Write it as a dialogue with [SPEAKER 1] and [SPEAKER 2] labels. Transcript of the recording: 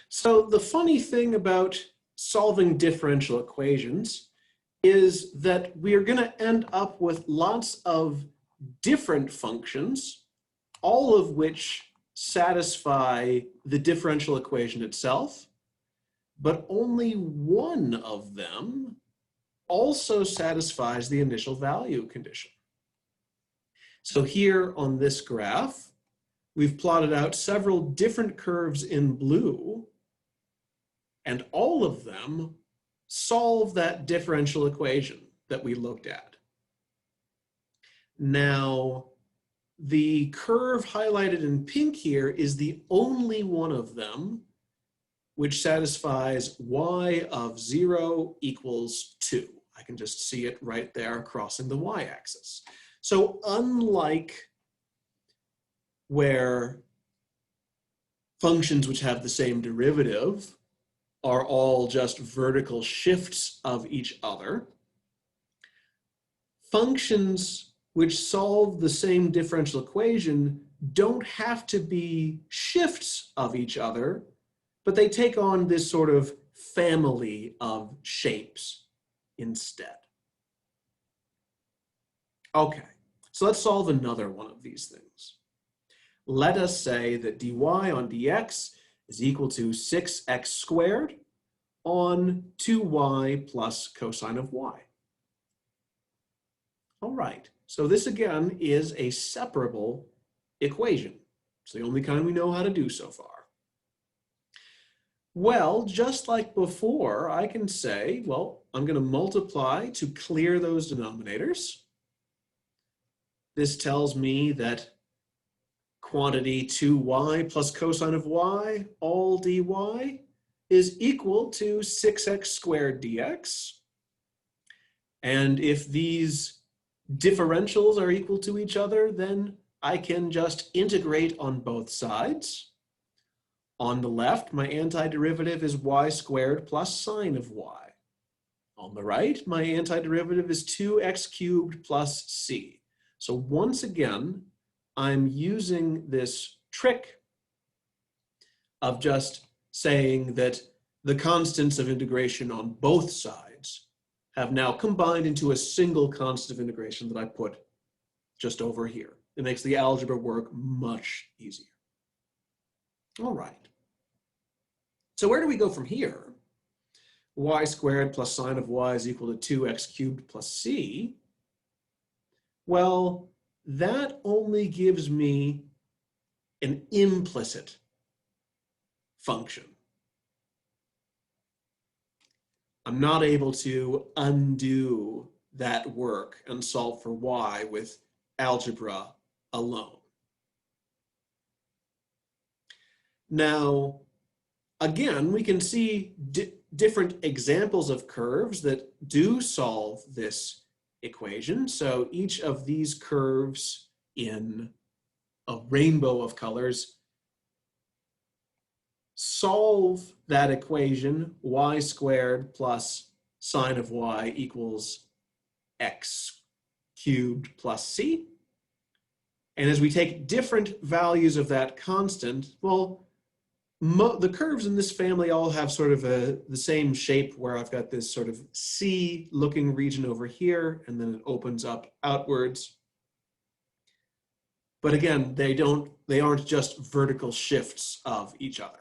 [SPEAKER 1] So the funny thing about solving differential equations is that we are going to end up with lots of different functions, all of which satisfy the differential equation itself, but only one of them also satisfies the initial value condition. So here on this graph, we've plotted out several different curves in blue, and all of them solve that differential equation that we looked at. Now, the curve highlighted in pink here is the only one of them which satisfies y of 0 equals 2. I can just see it right there crossing the y-axis. So unlike where functions which have the same derivative are all just vertical shifts of each other, functions which solve the same differential equation don't have to be shifts of each other, but they take on this sort of family of shapes instead. Okay, so let's solve another one of these things. Let us say that dy on dx is equal to 6x squared on 2y plus cosine of y. All right, so this again is a separable equation. It's the only kind we know how to do so far. Well, just like before, I can say, well, I'm going to multiply to clear those denominators. This tells me that quantity 2y plus cosine of y, all dy, is equal to 6x squared dx. And if these differentials are equal to each other, then I can just integrate on both sides. On the left, my antiderivative is y squared plus sine of y. On the right, my antiderivative is 2x cubed plus c. So once again, I'm using this trick of just saying that the constants of integration on both sides have now combined into a single constant of integration that I put just over here. It makes the algebra work much easier. All right. So where do we go from here? Y squared plus sine of y is equal to 2x cubed plus c. Well, that only gives me an implicit function. I'm not able to undo that work and solve for y with algebra alone. Now, again, we can see different examples of curves that do solve this equation. So each of these curves in a rainbow of colors solve that equation, y squared plus sine of y equals x cubed plus c. And as we take different values of that constant, well, the curves in this family all have sort of the same shape, where I've got this sort of C-looking region over here, and then it opens up outwards. But again, they aren't just vertical shifts of each other.